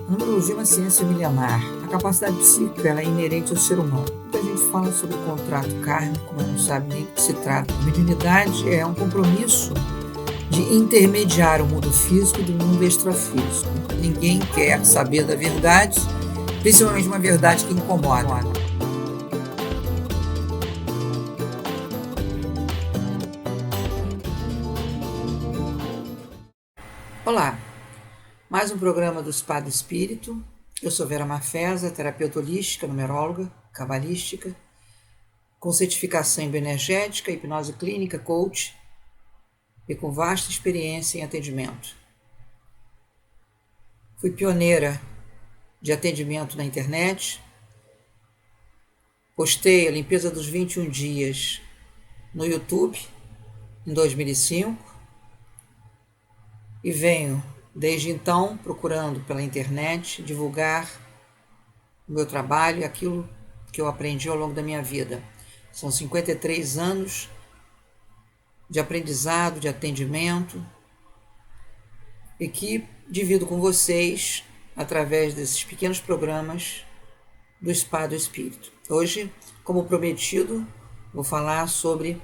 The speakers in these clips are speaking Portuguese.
A numerologia é uma ciência milenar. A capacidade psíquica ela é inerente ao ser humano. Muita gente fala sobre o contrato kármico, mas não sabe nem do que se trata. A mediunidade é um compromisso de intermediar o mundo físico do mundo extrafísico. Ninguém quer saber da verdade, principalmente uma verdade que incomoda. Olá, mais um programa do Spa do Espírito. Eu sou Vera Mafeza, terapeuta holística, numeróloga, cabalística, com certificação em bioenergética, hipnose clínica, coach e com vasta experiência em atendimento. Fui pioneira de atendimento na internet, postei a limpeza dos 21 dias no YouTube em 2005 e venho desde então procurando pela internet divulgar o meu trabalho e aquilo que eu aprendi ao longo da minha vida. São 53 anos de aprendizado, de atendimento e que divido com vocês através desses pequenos programas do Spa do Espírito. Hoje, como prometido, vou falar sobre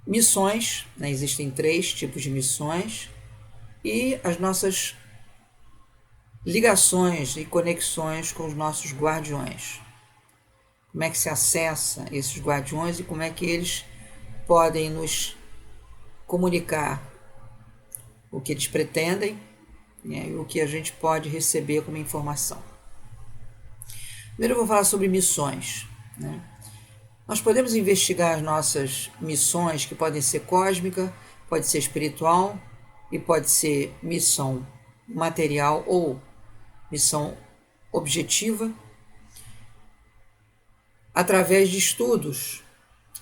missões, né? Existem 3 tipos de missões e as nossas ligações e conexões com os nossos guardiões. Como é que se acessa esses guardiões e como é que eles podem nos comunicar o que eles pretendem, né, e o que a gente pode receber como informação. Primeiro eu vou falar sobre missões, né? Nós podemos investigar as nossas missões, que podem ser cósmica, pode ser espiritual e pode ser missão material ou missão objetiva, através de estudos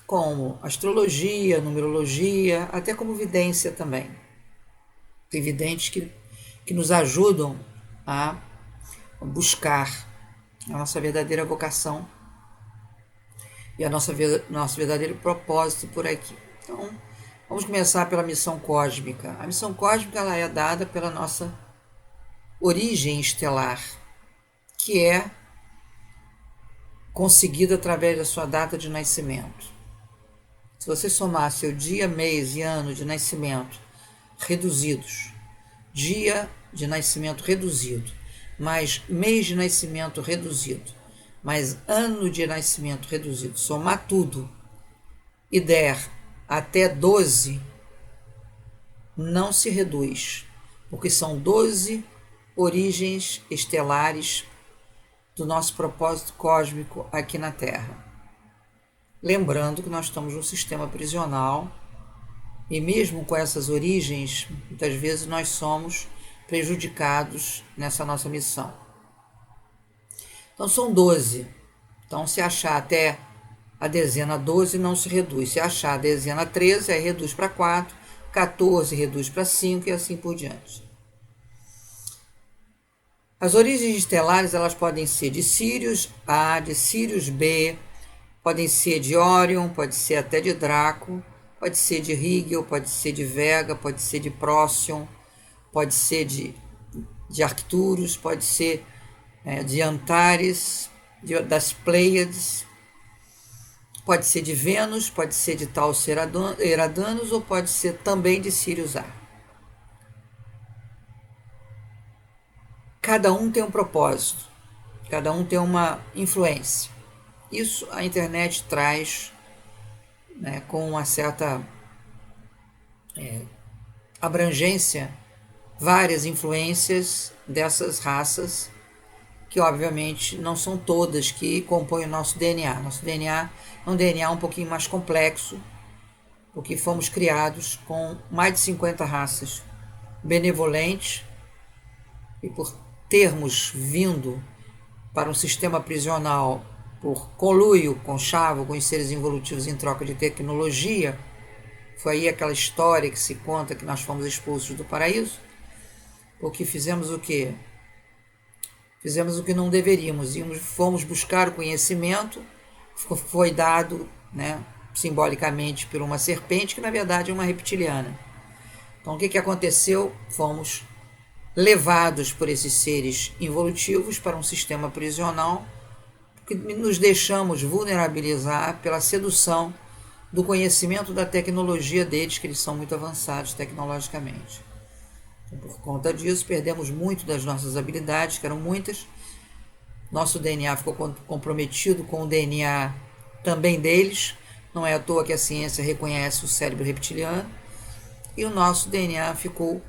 como astrologia, numerologia, até como vidência também. Tem videntes que nos ajudam a buscar a nossa verdadeira vocação e nosso verdadeiro propósito por aqui. Então, vamos começar pela missão cósmica. A missão cósmica ela é dada pela nossa origem estelar, que é conseguida através da sua data de nascimento. Se você somar seu dia, mês e ano de nascimento reduzidos, dia de nascimento reduzido, mais mês de nascimento reduzido, mais ano de nascimento reduzido, somar tudo e der até 12, não se reduz, porque são 12 origens estelares do nosso propósito cósmico aqui na Terra. Lembrando que nós estamos num sistema prisional e mesmo com essas origens, muitas vezes nós somos prejudicados nessa nossa missão. Então são 12. Então se achar até a dezena 12 não se reduz. Se achar a dezena 13, aí reduz para 4, 14 reduz para 5 e assim por diante. As origens estelares elas podem ser de Sírius A, de Sírius B, podem ser de Órion, pode ser até de Draco, pode ser de Rigel, pode ser de Vega, pode ser de Próxion, pode ser de Arcturus, pode ser de Antares, das Pleiades, pode ser de Vênus, pode ser de Taurus Eridanus ou pode ser também de Sírius A. Cada um tem um propósito, cada um tem uma influência. Isso a internet traz, né, com uma certa abrangência, várias influências dessas raças, que obviamente não são todas que compõem o nosso DNA. Nosso DNA é um DNA um pouquinho mais complexo, porque fomos criados com mais de 50 raças benevolentes, e por termos vindo para um sistema prisional por conluio, conchavo com os seres evolutivos em troca de tecnologia, foi aí aquela história que se conta que nós fomos expulsos do paraíso, porque fizemos o quê? Fizemos o que não deveríamos, fomos buscar o conhecimento, foi dado, né, simbolicamente por uma serpente, que na verdade é uma reptiliana. Então o que aconteceu? Fomos levados por esses seres involutivos para um sistema prisional, que nos deixamos vulnerabilizar pela sedução do conhecimento da tecnologia deles, que eles são muito avançados tecnologicamente. Então, por conta disso, perdemos muito das nossas habilidades, que eram muitas. Nosso DNA ficou comprometido com o DNA também deles. Não é à toa que a ciência reconhece o cérebro reptiliano. E o nosso DNA ficou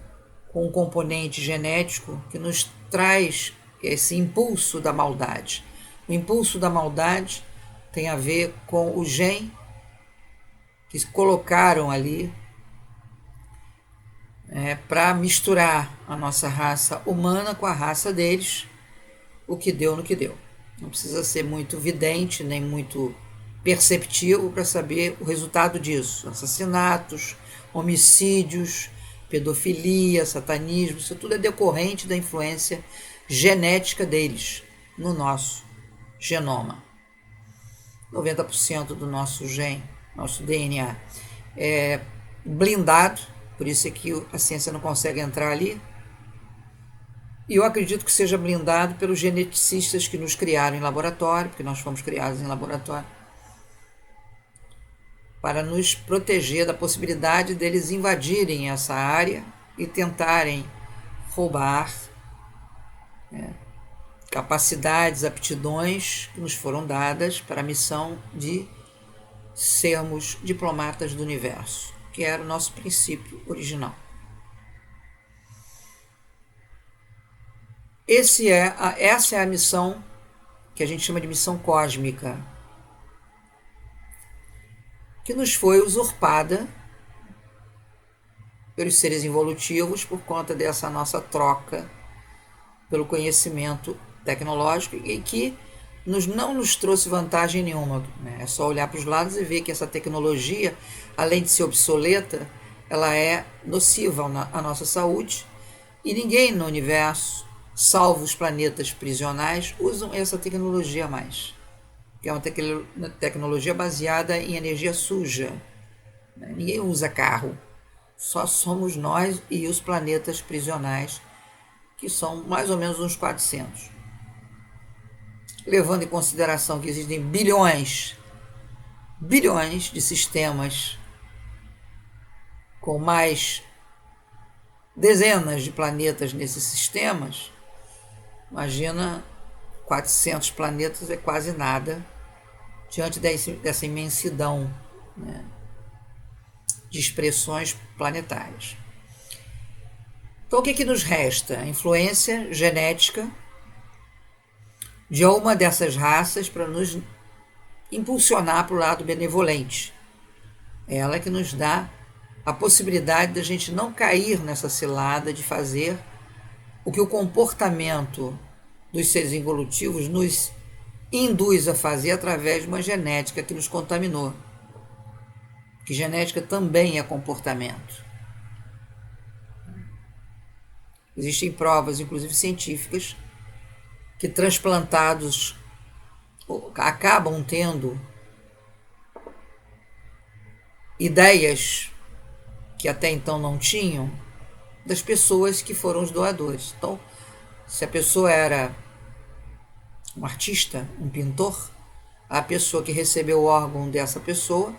com um componente genético que nos traz esse impulso da maldade. O impulso da maldade tem a ver com o gene que colocaram ali para misturar a nossa raça humana com a raça deles, o que deu no que deu. Não precisa ser muito vidente, nem muito perceptivo para saber o resultado disso. Assassinatos, homicídios, pedofilia, satanismo, isso tudo é decorrente da influência genética deles no nosso genoma. 90% do nosso gene, nosso DNA, é blindado, por isso é que a ciência não consegue entrar ali. E eu acredito que seja blindado pelos geneticistas que nos criaram em laboratório, porque nós fomos criados em laboratório, para nos proteger da possibilidade deles invadirem essa área e tentarem roubar capacidades, aptidões que nos foram dadas para a missão de sermos diplomatas do universo, que era o nosso princípio original. Essa é a missão que a gente chama de missão cósmica, que nos foi usurpada pelos seres involutivos por conta dessa nossa troca pelo conhecimento tecnológico e que não nos trouxe vantagem nenhuma. É só olhar para os lados e ver que essa tecnologia, além de ser obsoleta, ela é nociva à nossa saúde e ninguém no universo, salvo os planetas prisionais, usam essa tecnologia mais. Que é uma tecnologia baseada em energia suja. Ninguém usa carro, só somos nós e os planetas prisionais, que são mais ou menos uns 400. Levando em consideração que existem bilhões de sistemas com mais dezenas de planetas nesses sistemas, imagina 400 planetas é quase nada diante dessa imensidão, de expressões planetárias. Então, o que nos resta? A influência genética de uma dessas raças para nos impulsionar para o lado benevolente. É ela que nos dá a possibilidade de a gente não cair nessa cilada de fazer o que o comportamento dos seres involutivos nos induz a fazer através de uma genética que nos contaminou. Que genética também é comportamento. Existem provas, inclusive científicas, que transplantados acabam tendo ideias que até então não tinham das pessoas que foram os doadores. Então, se a pessoa era um artista, um pintor, a pessoa que recebeu o órgão dessa pessoa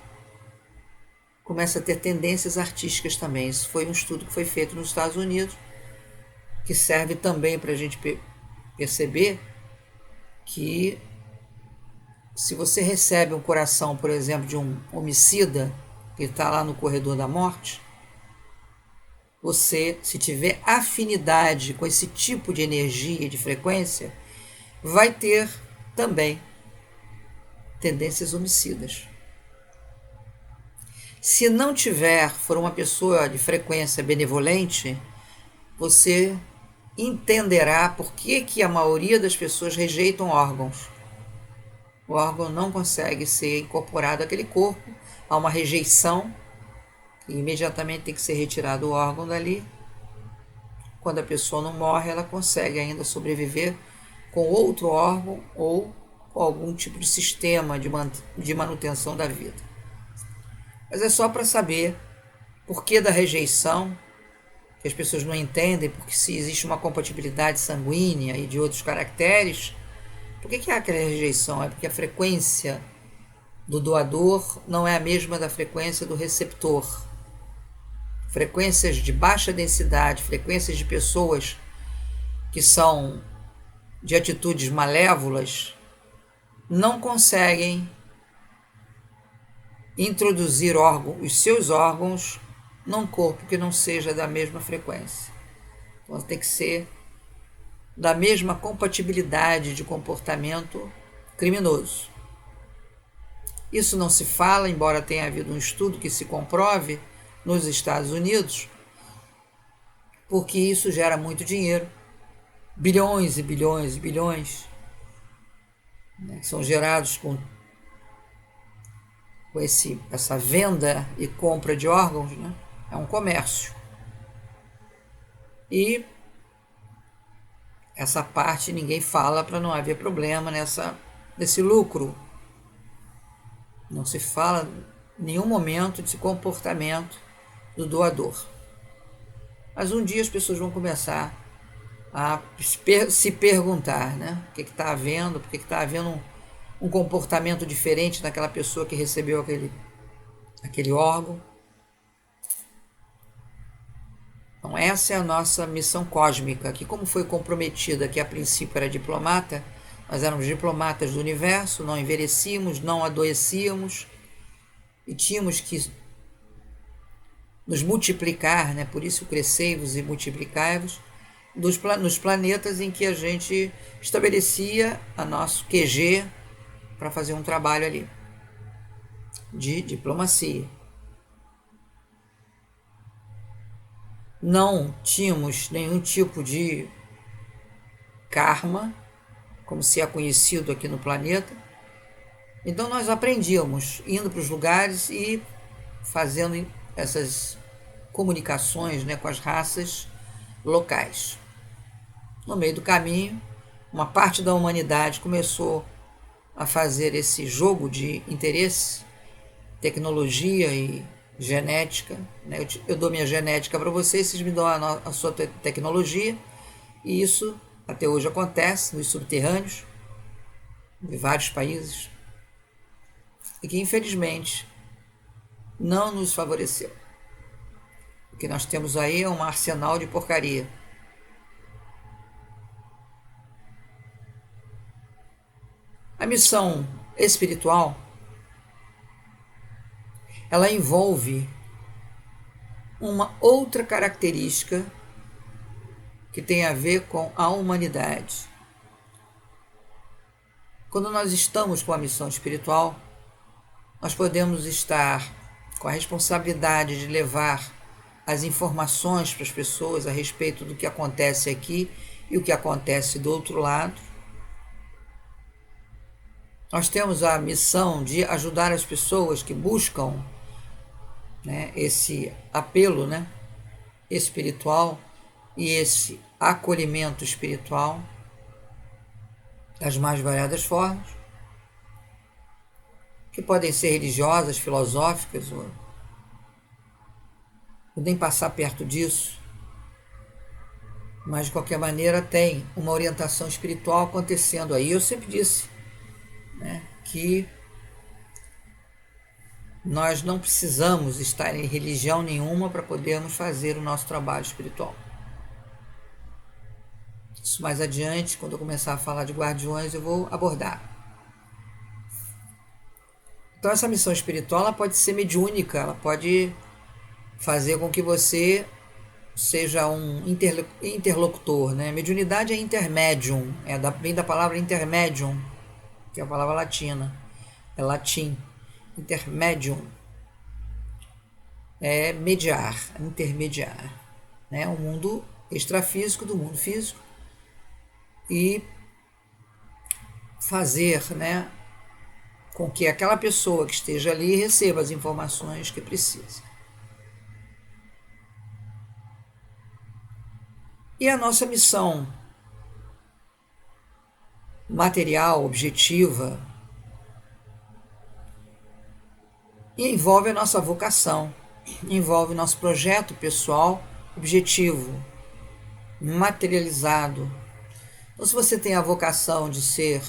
começa a ter tendências artísticas também. Isso foi um estudo que foi feito nos Estados Unidos, que serve também para a gente perceber que se você recebe um coração, por exemplo, de um homicida que está lá no corredor da morte, você, se tiver afinidade com esse tipo de energia e de frequência, vai ter também tendências homicidas. Se não tiver, for uma pessoa de frequência benevolente, você entenderá por que a maioria das pessoas rejeitam órgãos. O órgão não consegue ser incorporado àquele corpo, há uma rejeição, e imediatamente tem que ser retirado o órgão dali. Quando a pessoa não morre, ela consegue ainda sobreviver com outro órgão ou com algum tipo de sistema de manutenção da vida. Mas é só para saber por que da rejeição, que as pessoas não entendem, porque se existe uma compatibilidade sanguínea e de outros caracteres, por que há aquela rejeição? É porque a frequência do doador não é a mesma da frequência do receptor. Frequências de baixa densidade, frequências de pessoas que são de atitudes malévolas, não conseguem introduzir os seus órgãos num corpo que não seja da mesma frequência. Então tem que ser da mesma compatibilidade de comportamento criminoso. Isso não se fala, embora tenha havido um estudo que se comprove nos Estados Unidos, porque isso gera muito dinheiro, bilhões e bilhões e bilhões, né, que são gerados com essa venda e compra de órgãos, né? É um comércio. E essa parte ninguém fala para não haver problema nesse lucro. Não se fala em nenhum momento desse comportamento do doador. Mas um dia as pessoas vão começar a se perguntar, né? O que está havendo, por que está havendo um comportamento diferente daquela pessoa que recebeu aquele órgão. Então essa é a nossa missão cósmica, que como foi comprometida, que a princípio era diplomata, nós éramos diplomatas do universo, não envelhecíamos, não adoecíamos e tínhamos que nos multiplicar, né? Por isso crescei-vos e multiplicai-vos, nos planetas em que a gente estabelecia a nosso QG para fazer um trabalho ali de diplomacia. Não tínhamos nenhum tipo de karma, como se é conhecido aqui no planeta. Então nós aprendíamos indo para os lugares e fazendo essas comunicações, né, com as raças locais. No meio do caminho, uma parte da humanidade começou a fazer esse jogo de interesse, tecnologia e genética, né? Eu dou minha genética para vocês, vocês me dão a sua tecnologia, e isso até hoje acontece nos subterrâneos de vários países, e que infelizmente não nos favoreceu. O que nós temos aí é um arsenal de porcaria. A missão espiritual, ela envolve uma outra característica que tem a ver com a humanidade. Quando nós estamos com a missão espiritual, nós podemos estar com a responsabilidade de levar as informações para as pessoas a respeito do que acontece aqui e o que acontece do outro lado. Nós temos a missão de ajudar as pessoas que buscam, né, esse apelo, né, espiritual e esse acolhimento espiritual das mais variadas formas, que podem ser religiosas, filosóficas, ou nem passar perto disso, mas de qualquer maneira tem uma orientação espiritual acontecendo aí. Eu sempre disse, né, que nós não precisamos estar em religião nenhuma para podermos fazer o nosso trabalho espiritual. Isso mais adiante, quando eu começar a falar de guardiões, eu vou abordar. Então essa missão espiritual, ela pode ser mediúnica, ela pode fazer com que você seja um interlocutor, né? Mediunidade é intermédium, vem da palavra intermédium, que é a palavra latina, é latim. Intermédium é mediar, intermediar, né? O mundo extrafísico do mundo físico, e fazer, né, com que aquela pessoa que esteja ali receba as informações que precisa. E a nossa missão material, objetiva, envolve a nossa vocação, envolve nosso projeto pessoal objetivo, materializado. Então, se você tem a vocação de ser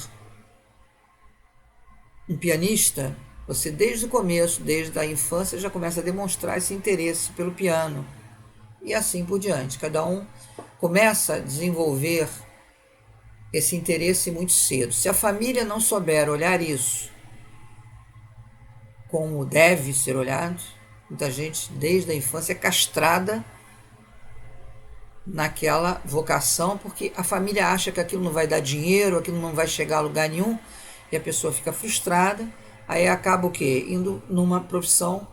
um pianista, você desde o começo, desde a infância, já começa a demonstrar esse interesse pelo piano. E assim por diante. Cada um começa a desenvolver esse interesse muito cedo. Se a família não souber olhar isso como deve ser olhado, muita gente desde a infância é castrada naquela vocação, porque a família acha que aquilo não vai dar dinheiro, aquilo não vai chegar a lugar nenhum, e a pessoa fica frustrada, aí acaba o quê? Indo numa profissão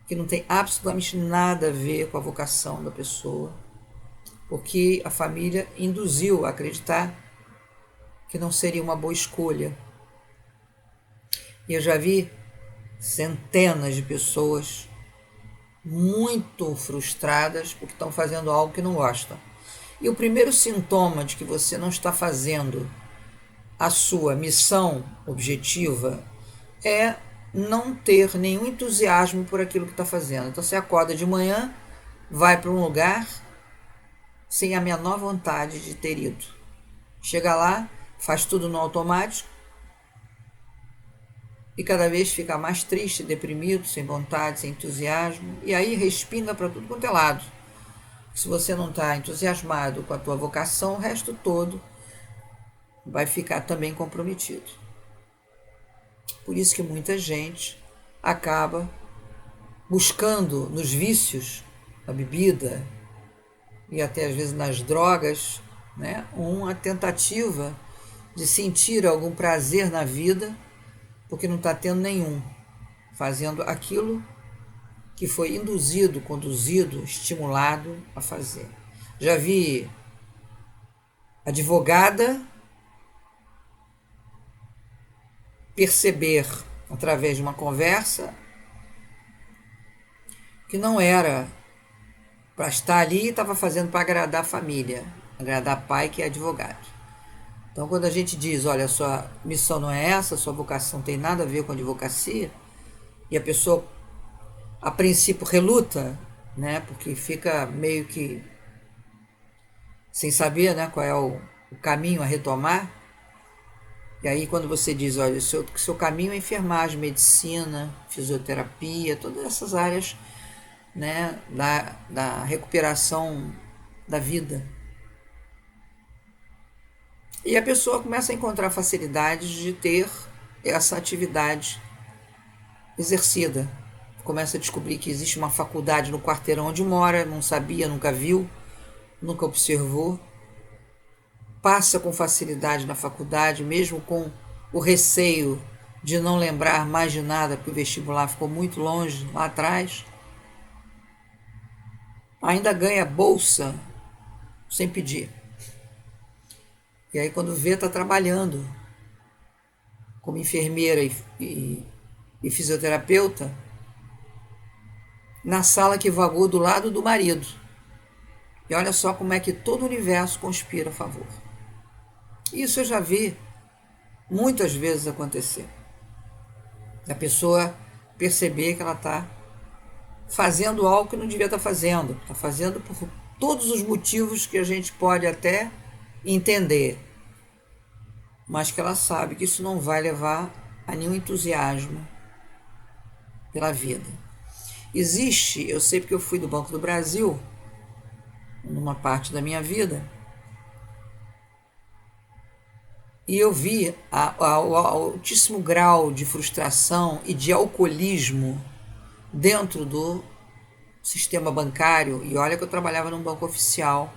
que não tem absolutamente nada a ver com a vocação da pessoa, porque a família induziu a acreditar que não seria uma boa escolha. E eu já vi centenas de pessoas muito frustradas porque estão fazendo algo que não gostam. E o primeiro sintoma de que você não está fazendo a sua missão objetiva é não ter nenhum entusiasmo por aquilo que está fazendo. Então você acorda de manhã, vai para um lugar sem a menor vontade de ter ido. Chega lá, faz tudo no automático e cada vez fica mais triste, deprimido, sem vontade, sem entusiasmo, e aí respinga para tudo quanto é lado. Se você não está entusiasmado com a tua vocação, o resto todo vai ficar também comprometido. Por isso que muita gente acaba buscando nos vícios, na bebida e até às vezes nas drogas, né, uma tentativa de sentir algum prazer na vida, porque não está tendo nenhum, fazendo aquilo que foi induzido, conduzido, estimulado a fazer. Já vi advogada perceber, através de uma conversa, que não era para estar ali e estava fazendo para agradar a família, agradar pai que é advogado. Então, quando a gente diz, olha, a sua missão não é essa, a sua vocação tem nada a ver com a advocacia, e a pessoa, a princípio, reluta, né, porque fica meio que sem saber, né, qual é o caminho a retomar. E aí, quando você diz, olha, o seu caminho é enfermagem, medicina, fisioterapia, todas essas áreas, né, da recuperação da vida. E a pessoa começa a encontrar facilidades de ter essa atividade exercida. Começa a descobrir que existe uma faculdade no quarteirão onde mora, não sabia, nunca viu, nunca observou. Passa com facilidade na faculdade, mesmo com o receio de não lembrar mais de nada, porque o vestibular ficou muito longe lá atrás. Ainda ganha bolsa sem pedir. E aí, quando vê, está trabalhando como enfermeira e fisioterapeuta na sala que vagou do lado do marido. E olha só como é que todo o universo conspira a favor. Isso eu já vi muitas vezes acontecer. A pessoa perceber que ela está fazendo algo que não devia estar fazendo. Está fazendo por todos os motivos que a gente pode até entender, mas que ela sabe que isso não vai levar a nenhum entusiasmo pela vida. Existe, eu sei porque eu fui do Banco do Brasil, numa parte da minha vida, e eu vi o altíssimo grau de frustração e de alcoolismo dentro do sistema bancário. E olha que eu trabalhava num banco oficial,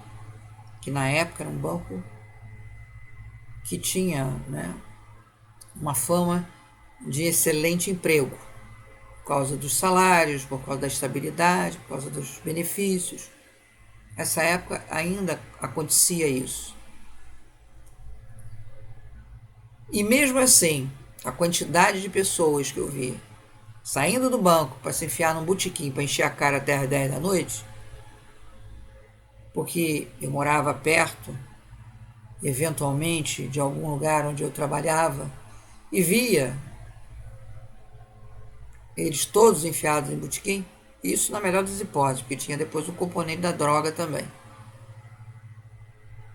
que na época era um banco que tinha, né, uma fama de excelente emprego, por causa dos salários, por causa da estabilidade, por causa dos benefícios. Nessa época ainda acontecia isso. E mesmo assim, a quantidade de pessoas que eu vi saindo do banco para se enfiar num botequim para encher a cara até as 10 da noite, porque eu morava perto, eventualmente, de algum lugar onde eu trabalhava, e via eles todos enfiados em botequim, Isso na melhor das hipóteses, porque tinha depois o componente da droga também.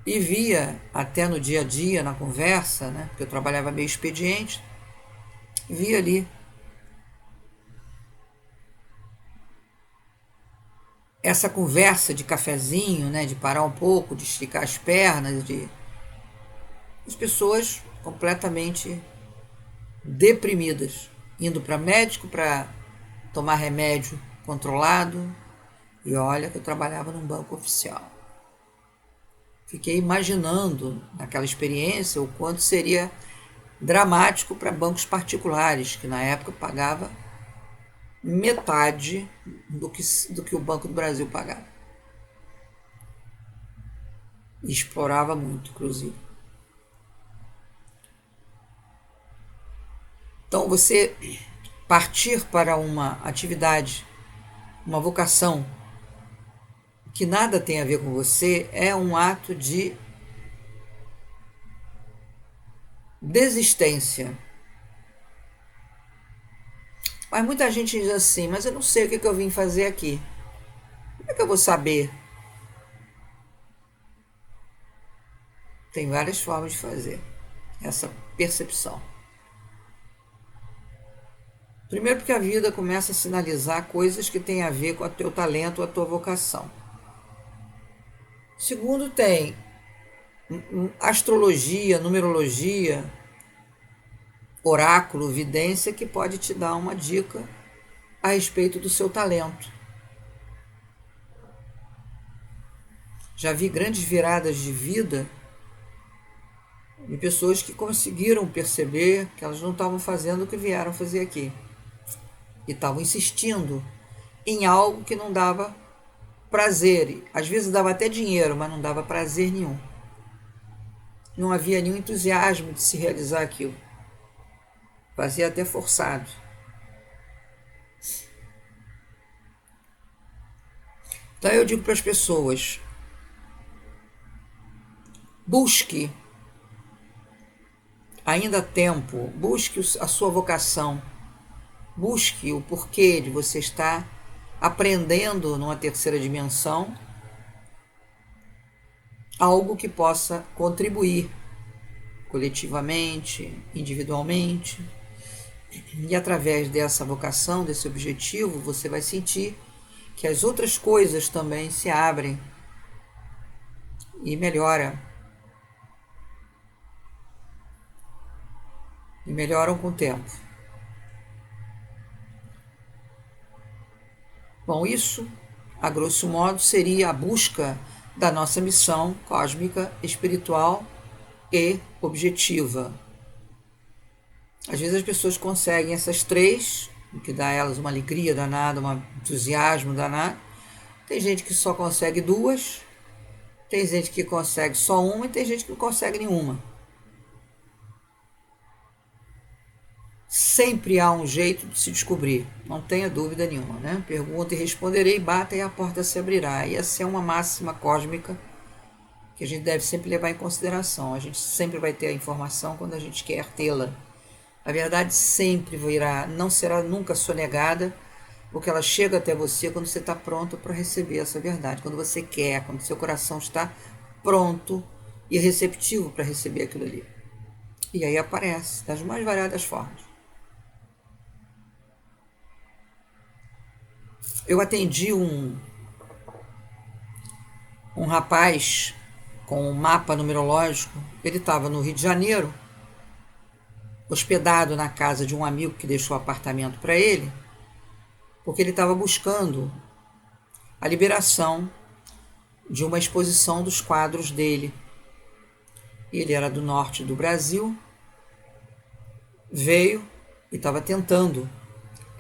E via, até no dia a dia, na conversa, né, porque eu trabalhava meio expediente, via ali essa conversa de cafezinho, né, de parar um pouco, de esticar as pernas, de as pessoas completamente deprimidas, indo para médico para tomar remédio controlado. E olha que eu trabalhava num banco oficial. Fiquei imaginando naquela experiência o quanto seria dramático para bancos particulares, que na época pagava metade do que o Banco do Brasil pagava. E explorava muito, inclusive. Então, você partir para uma atividade, uma vocação que nada tem a ver com você, é um ato de desistência. Mas muita gente diz assim, mas eu não sei o que eu vim fazer aqui. Como é que eu vou saber? Tem várias formas de fazer essa percepção. Primeiro porque a vida começa a sinalizar coisas que têm a ver com o teu talento, a tua vocação. Segundo, tem astrologia, numerologia, oráculo, vidência, que pode te dar uma dica a respeito do seu talento. Já vi grandes viradas de vida de pessoas que conseguiram perceber que elas não estavam fazendo o que vieram fazer aqui. E estavam insistindo em algo que não dava prazer. Às vezes dava até dinheiro, mas não dava prazer nenhum. Não havia nenhum entusiasmo de se realizar aquilo. Fazia até forçado. Então eu digo para as pessoas, busque, ainda há tempo, busque a sua vocação, busque o porquê de você estar aprendendo numa terceira dimensão algo que possa contribuir coletivamente, individualmente. E através dessa vocação, desse objetivo, você vai sentir que as outras coisas também se abrem e melhoram. E melhoram com o tempo. Bom, isso, a grosso modo, seria a busca da nossa missão cósmica, espiritual e objetiva. Às vezes as pessoas conseguem essas três, o que dá a elas uma alegria danada, um entusiasmo danado. Tem gente que só consegue duas, tem gente que consegue só uma e tem gente que não consegue nenhuma. Sempre há um jeito de se descobrir, não tenha dúvida nenhuma, né? Pergunta e responderei, bata e a porta se abrirá. E essa é uma máxima cósmica que a gente deve sempre levar em consideração. A gente sempre vai ter a informação quando a gente quer tê-la. A verdade sempre virá, não será nunca sonegada, porque ela chega até você quando você está pronto para receber essa verdade, quando você quer, quando seu coração está pronto e receptivo para receber aquilo ali. E aí aparece das mais variadas formas. Eu atendi um rapaz com um mapa numerológico. Ele estava no Rio de Janeiro, hospedado na casa de um amigo que deixou apartamento para ele, porque ele estava buscando a liberação de uma exposição dos quadros dele. Ele era do norte do Brasil, veio e estava tentando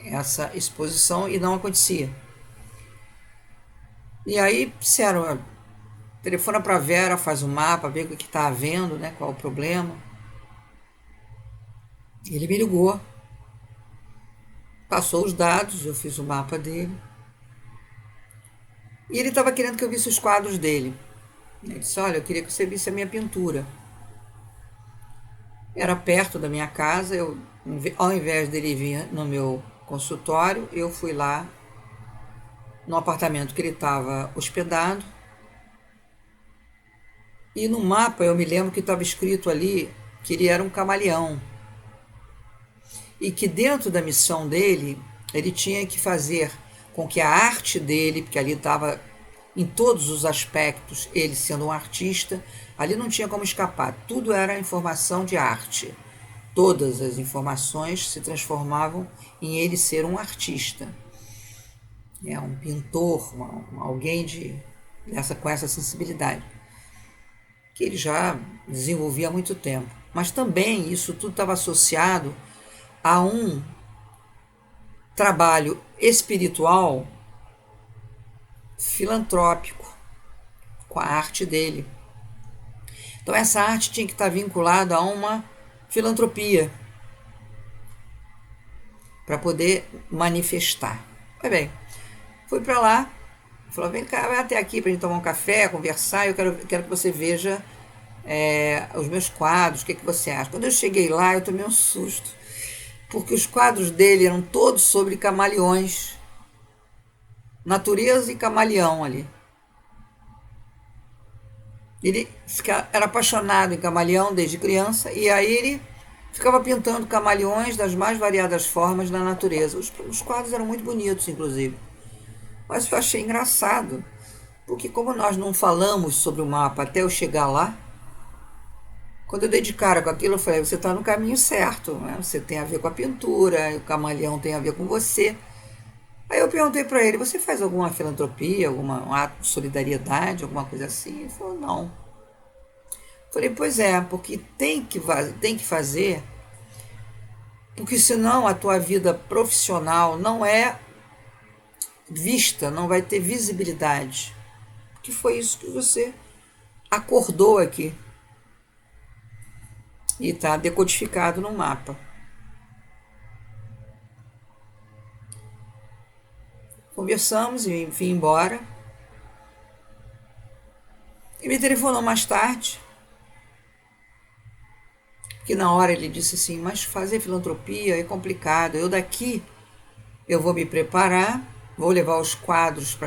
essa exposição e não acontecia. E aí disseram, telefona para a Vera, faz um mapa, vê o que está havendo, né, qual o problema. Ele me ligou, passou os dados, eu fiz o mapa dele. E ele estava querendo que eu visse os quadros dele. Ele disse, olha, eu queria que você visse a minha pintura. Era perto da minha casa, ao invés dele vir no meu consultório, eu fui lá no apartamento que ele estava hospedado. E no mapa eu me lembro que estava escrito ali que ele era um camaleão. E que dentro da missão dele, ele tinha que fazer com que a arte dele, porque ali estava em todos os aspectos, ele sendo um artista, ali não tinha como escapar, tudo era informação de arte. Todas as informações se transformavam em ele ser um artista, um pintor, alguém com essa sensibilidade, que ele já desenvolvia há muito tempo. Mas também isso tudo estava associado a um trabalho espiritual filantrópico com a arte dele. Então essa arte tinha que estar vinculada a uma filantropia para poder manifestar. Pois bem, fui para lá, falou, vem cá, vai até aqui para a gente tomar um café, conversar, eu quero que você veja os meus quadros, o que você acha? Quando eu cheguei lá, eu tomei um susto, porque os quadros dele eram todos sobre camaleões, natureza e camaleão ali. Ele era apaixonado em camaleão desde criança, e aí ele ficava pintando camaleões das mais variadas formas na natureza. Os quadros eram muito bonitos, inclusive. Mas eu achei engraçado, porque como nós não falamos sobre o mapa até eu chegar lá, quando eu dei de cara com aquilo, eu falei, você está no caminho certo, né? Você tem a ver com a pintura, o camaleão tem a ver com você. Aí eu perguntei para ele, você faz alguma filantropia, um ato de solidariedade, alguma coisa assim? Ele falou, não. Falei, pois é, porque tem que fazer, porque senão a tua vida profissional não é vista, não vai ter visibilidade. Que foi isso que você acordou aqui. E está decodificado no mapa. Conversamos e vim embora. E me telefonou mais tarde, que na hora ele disse assim, mas fazer filantropia é complicado. Eu vou me preparar, vou levar os quadros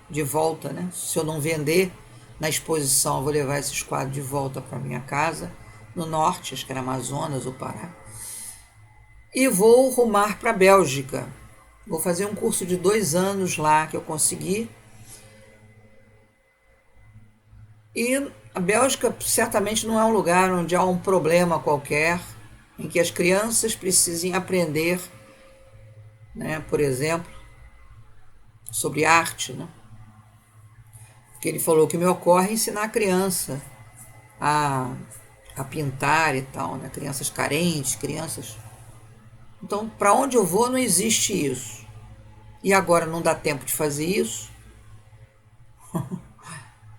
de volta, né? Se eu não vender na exposição, eu vou levar esses quadros de volta para minha casa, no norte, acho que era Amazonas ou Pará. E vou rumar para a Bélgica. Vou fazer um curso de 2 anos lá que eu consegui. E a Bélgica certamente não é um lugar onde há um problema qualquer, em que as crianças precisem aprender, né, por exemplo, sobre arte, né? Porque ele falou que me ocorre ensinar a criança a pintar e tal, né? Crianças carentes, crianças... Então, para onde eu vou não existe isso. E agora não dá tempo de fazer isso.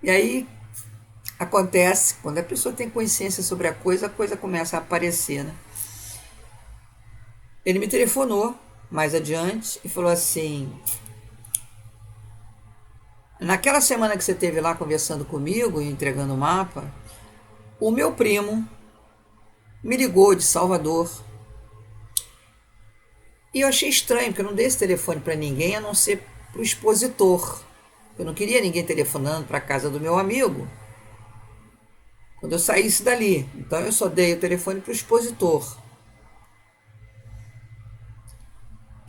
E aí acontece, quando a pessoa tem consciência sobre a coisa começa a aparecer, né? Ele me telefonou mais adiante e falou assim, naquela semana que você esteve lá conversando comigo e entregando o mapa, o meu primo me ligou de Salvador. E eu achei estranho, porque eu não dei esse telefone para ninguém, a não ser para o expositor. Eu não queria ninguém telefonando para a casa do meu amigo quando eu saísse dali. Então eu só dei o telefone para o expositor.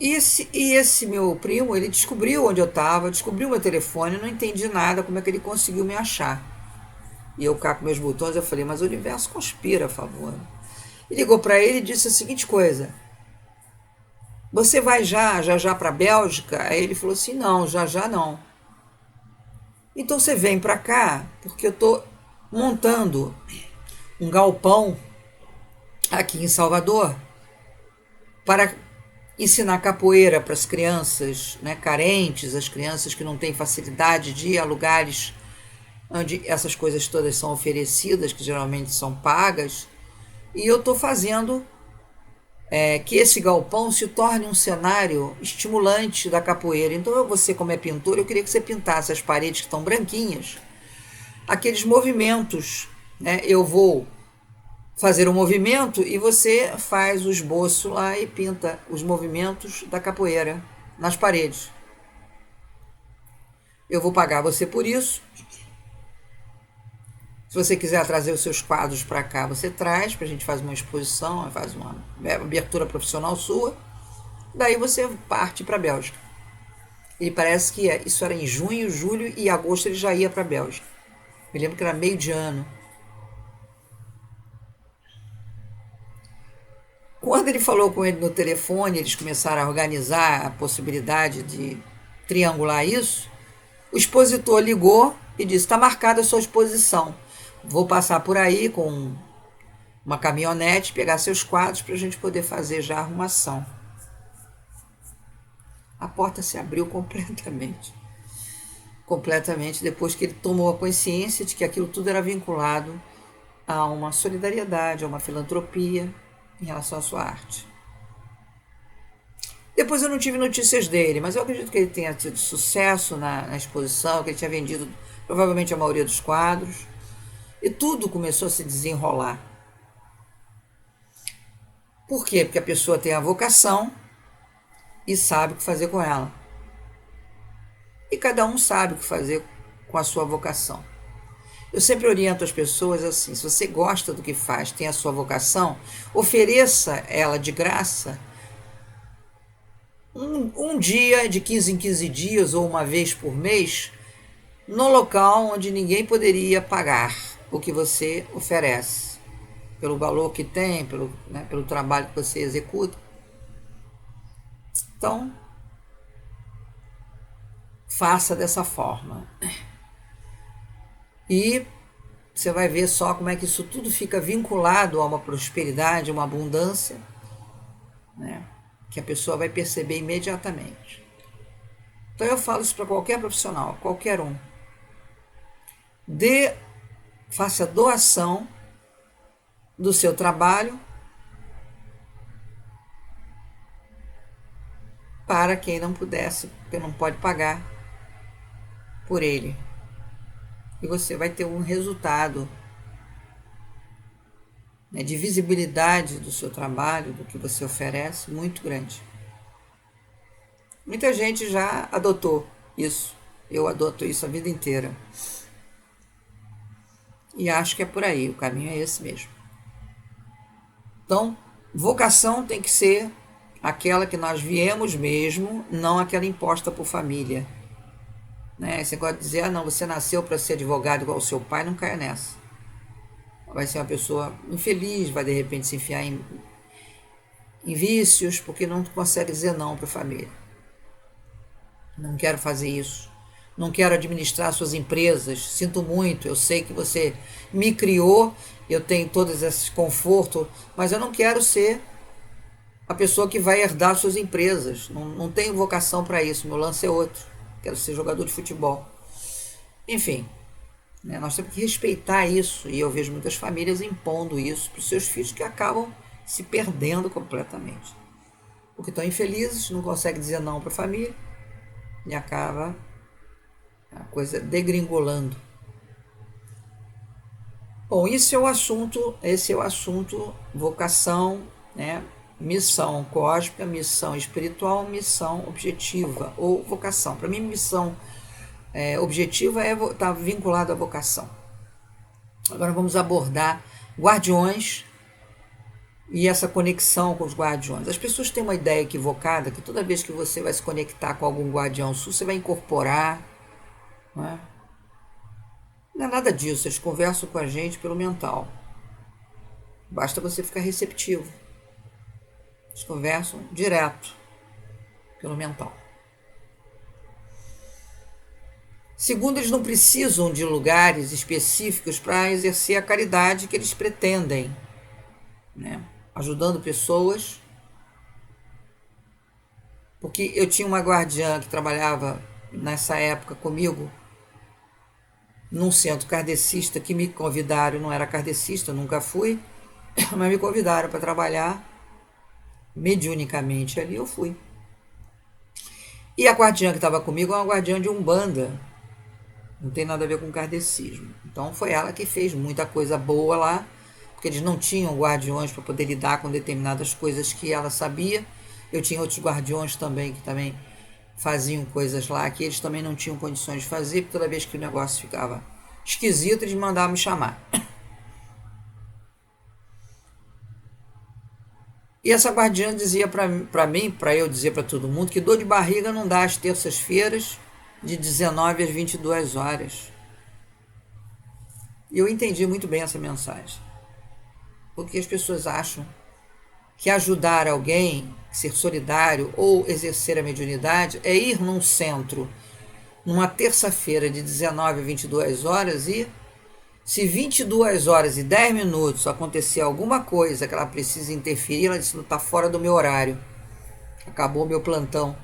E esse meu primo, ele descobriu onde eu estava, descobriu meu telefone, eu não entendi nada, como é que ele conseguiu me achar. E eu cá com meus botões, eu falei, mas o universo conspira a favor. E ligou para ele e disse a seguinte coisa, você vai já para a Bélgica? Aí ele falou assim, não, já não. Então você vem para cá, porque eu estou montando um galpão aqui em Salvador para ensinar capoeira para as crianças, né, carentes, as crianças que não têm facilidade de ir a lugares onde essas coisas todas são oferecidas, que geralmente são pagas, e eu estou fazendo que esse galpão se torne um cenário estimulante da capoeira. Então você, como é pintor, eu queria que você pintasse as paredes que estão branquinhas, aqueles movimentos, né? Eu vou fazer um movimento e você faz o esboço lá e pinta os movimentos da capoeira nas paredes. Eu vou pagar você por isso. Se você quiser trazer os seus quadros para cá, você traz, para a gente fazer uma exposição, faz uma abertura profissional sua. Daí você parte para a Bélgica. E parece que isso era em junho, julho e agosto ele já ia para a Bélgica. Me lembro que era meio de ano. Quando ele falou com ele no telefone, eles começaram a organizar a possibilidade de triangular isso, o expositor ligou e disse: está marcada a sua exposição. Vou passar por aí com uma caminhonete, pegar seus quadros para a gente poder fazer já a arrumação. A porta se abriu completamente. Completamente, depois que ele tomou a consciência de que aquilo tudo era vinculado a uma solidariedade, a uma filantropia em relação à sua arte. Depois eu não tive notícias dele, mas eu acredito que ele tenha tido sucesso na exposição, que ele tinha vendido provavelmente a maioria dos quadros. E tudo começou a se desenrolar. Por quê? Porque a pessoa tem a vocação e sabe o que fazer com ela. E cada um sabe o que fazer com a sua vocação. Eu sempre oriento as pessoas assim: se você gosta do que faz, tem a sua vocação, ofereça ela de graça um dia, de 15 em 15 dias ou uma vez por mês, no local onde ninguém poderia pagar o que você oferece, pelo valor que tem, pelo trabalho que você executa. Então, faça dessa forma. E você vai ver só como é que isso tudo fica vinculado a uma prosperidade, uma abundância, né? Que a pessoa vai perceber imediatamente. Então eu falo isso para qualquer profissional, qualquer um. Faça doação do seu trabalho para quem não pudesse, porque não pode pagar por ele. E você vai ter um resultado, né, de visibilidade do seu trabalho, do que você oferece, muito grande. Muita gente já adotou isso. Eu adoto isso a vida inteira. E acho que é por aí, o caminho é esse mesmo. Então, vocação tem que ser aquela que nós viemos mesmo, não aquela imposta por família. Né? Você pode dizer: não, você nasceu para ser advogado igual o seu pai, não caia nessa. Vai ser uma pessoa infeliz, vai de repente se enfiar em vícios, porque não consegue dizer não para a família. Não quero fazer isso. Não quero administrar suas empresas. Sinto muito, eu sei que você me criou, eu tenho todos esses confortos, mas eu não quero ser a pessoa que vai herdar suas empresas. Não tenho vocação para isso, meu lance é outro. Quero ser jogador de futebol. Enfim, né, nós temos que respeitar isso, e eu vejo muitas famílias impondo isso para os seus filhos, que acabam se perdendo completamente. Porque estão infelizes, não conseguem dizer não para a família, e acaba a coisa degringolando. Bom, esse é o assunto vocação, né? Missão cósmica, missão espiritual, missão objetiva ou vocação. Para mim, missão objetiva está vinculada à vocação. Agora vamos abordar guardiões e essa conexão com os guardiões. As pessoas têm uma ideia equivocada que toda vez que você vai se conectar com algum guardião sul, você vai incorporar. Não é? Não é nada disso, eles conversam com a gente pelo mental. Basta você ficar receptivo. Eles conversam direto pelo mental. Segundo, eles não precisam de lugares específicos para exercer a caridade que eles pretendem, né? Ajudando pessoas. Porque eu tinha uma guardiã que trabalhava nessa época comigo num centro kardecista, que me convidaram, não era kardecista, nunca fui, mas me convidaram para trabalhar mediunicamente ali, eu fui. E a guardiã que estava comigo é uma guardiã de Umbanda, não tem nada a ver com kardecismo. Então foi ela que fez muita coisa boa lá, porque eles não tinham guardiões para poder lidar com determinadas coisas que ela sabia. Eu tinha outros guardiões também que também faziam coisas lá que eles também não tinham condições de fazer, porque toda vez que o negócio ficava esquisito, eles mandavam me chamar. E essa guardiã dizia para mim, para eu dizer para todo mundo, que dor de barriga não dá às terças-feiras, de 19 às 22 horas. E eu entendi muito bem essa mensagem. Porque as pessoas acham que ajudar alguém, ser solidário ou exercer a mediunidade é ir num centro, numa terça-feira de 19 a 22 horas e, se 22 horas e 10 minutos acontecer alguma coisa que ela precisa interferir, ela diz: não, está fora do meu horário, acabou meu plantão.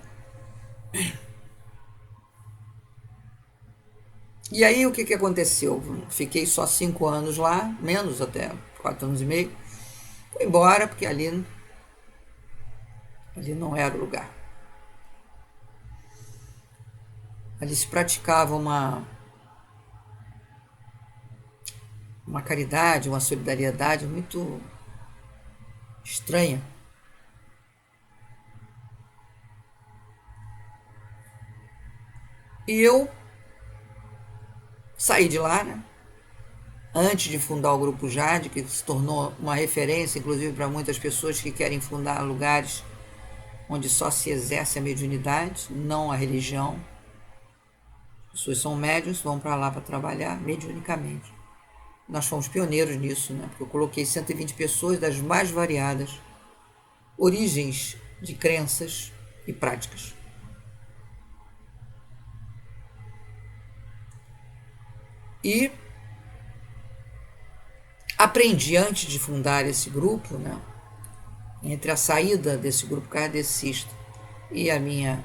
E aí o que aconteceu? Fiquei só 5 anos lá, menos até, 4 anos e meio. Fui embora, porque ali não era o lugar. Ali se praticava uma caridade, uma solidariedade muito estranha. E eu saí de lá, né? Antes de fundar o Grupo Jade, que se tornou uma referência, inclusive, para muitas pessoas que querem fundar lugares onde só se exerce a mediunidade, não a religião. As pessoas são médiuns, vão para lá para trabalhar mediunicamente. Nós fomos pioneiros nisso, né? Porque eu coloquei 120 pessoas das mais variadas origens de crenças e práticas. E aprendi, antes de fundar esse grupo, né, entre a saída desse grupo kardecista e a minha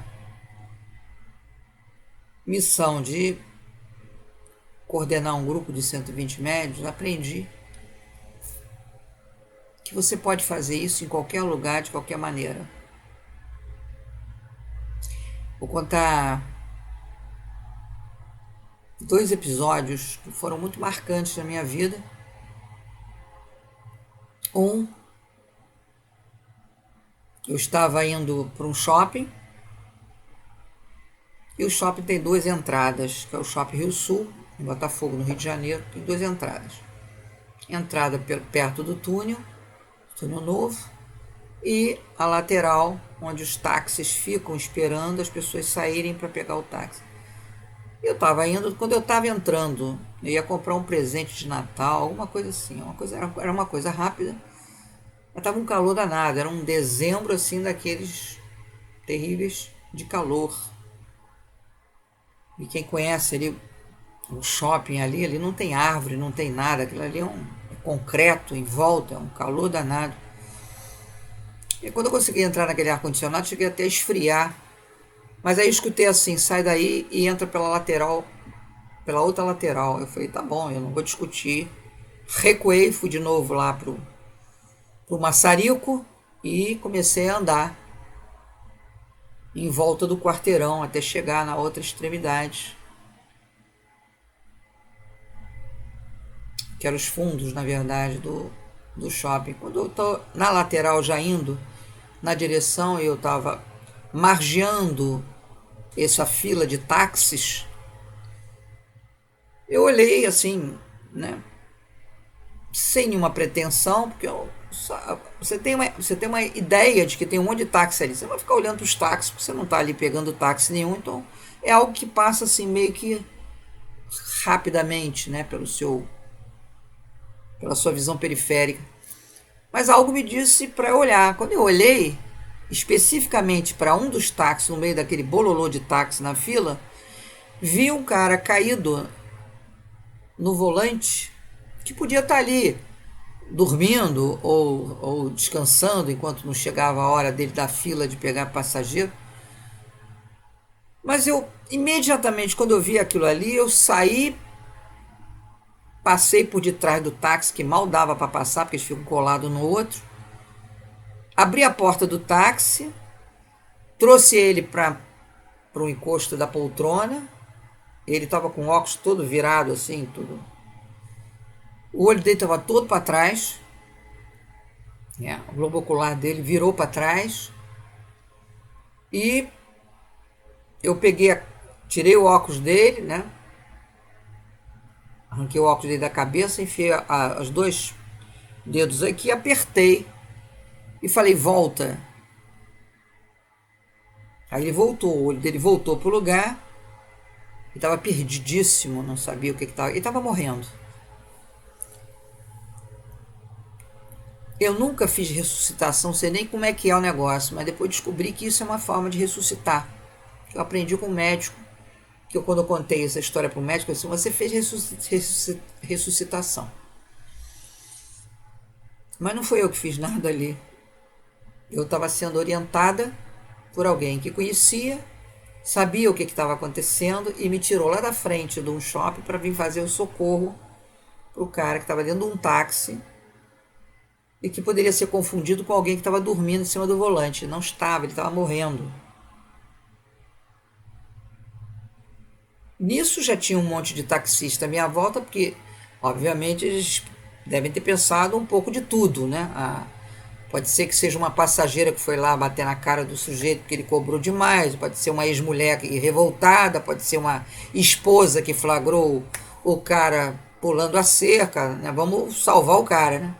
missão de coordenar um grupo de 120 médiuns, aprendi que você pode fazer isso em qualquer lugar, de qualquer maneira. Vou contar 2 episódios que foram muito marcantes na minha vida. Eu estava indo para um shopping, e o shopping tem 2 entradas, que é o Shopping Rio Sul, em Botafogo, no Rio de Janeiro, tem 2 entradas. Entrada perto do túnel novo, e a lateral, onde os táxis ficam esperando as pessoas saírem para pegar o táxi. Eu estava indo, quando eu estava entrando, eu ia comprar um presente de Natal, alguma coisa assim, era uma coisa rápida, mas estava um calor danado, era um dezembro assim daqueles terríveis de calor. E quem conhece ali o shopping ali não tem árvore, não tem nada, aquilo ali é concreto em volta, é um calor danado. E quando eu consegui entrar naquele ar-condicionado, cheguei até a esfriar. Mas aí eu escutei assim: sai daí e entra pela lateral, pela outra lateral. Eu falei: tá bom, eu não vou discutir. Recuei, fui de novo lá pro maçarico e comecei a andar em volta do quarteirão até chegar na outra extremidade, que eram os fundos, na verdade, do shopping. Quando eu estou na lateral já indo na direção, eu estava margeando essa fila de táxis, eu olhei assim, né, sem nenhuma pretensão, porque você tem uma ideia de que tem um monte de táxi ali, você vai ficar olhando para os táxis, porque você não está ali pegando táxi nenhum, então é algo que passa assim meio que rapidamente, né, pela sua visão periférica. Mas algo me disse para olhar. Quando eu olhei especificamente para um dos táxis, no meio daquele bololô de táxi na fila, vi um cara caído no volante, que podia estar ali dormindo ou descansando enquanto não chegava a hora dele da fila de pegar passageiro. Mas eu, imediatamente, quando eu vi aquilo ali, eu saí, passei por detrás do táxi, que mal dava para passar, porque eles ficam colados no outro. Abri a porta do táxi, trouxe ele para o encosto da poltrona. Ele estava com o óculos todo virado assim, tudo. O olho dele estava todo para trás. O globo ocular dele virou para trás. E Eu peguei, tirei o óculos dele, né? Arranquei o óculos dele da cabeça, enfiei os dois dedos aqui, apertei e falei, volta. Aí ele voltou, o olho dele voltou pro lugar. Ele estava perdidíssimo, não sabia o que estava. Ele estava morrendo. Eu nunca fiz ressuscitação, sei nem como é que é o negócio, mas depois descobri que isso é uma forma de ressuscitar. Eu aprendi com o médico, que quando eu contei essa história para o médico, eu disse, você fez ressuscitação. Mas não foi eu que fiz nada ali. Eu estava sendo orientada por alguém que conhecia, sabia o que estava acontecendo e me tirou lá da frente de um shopping para vir fazer o socorro para o cara que estava dentro de um táxi e que poderia ser confundido com alguém que estava dormindo em cima do volante. Não estava, ele estava morrendo. Nisso já tinha um monte de taxista à minha volta, porque, obviamente, eles devem ter pensado um pouco de tudo, né? Pode ser que seja uma passageira que foi lá bater na cara do sujeito porque ele cobrou demais, pode ser uma ex-mulher revoltada, pode ser uma esposa que flagrou o cara pulando a cerca, né? Vamos salvar o cara, né?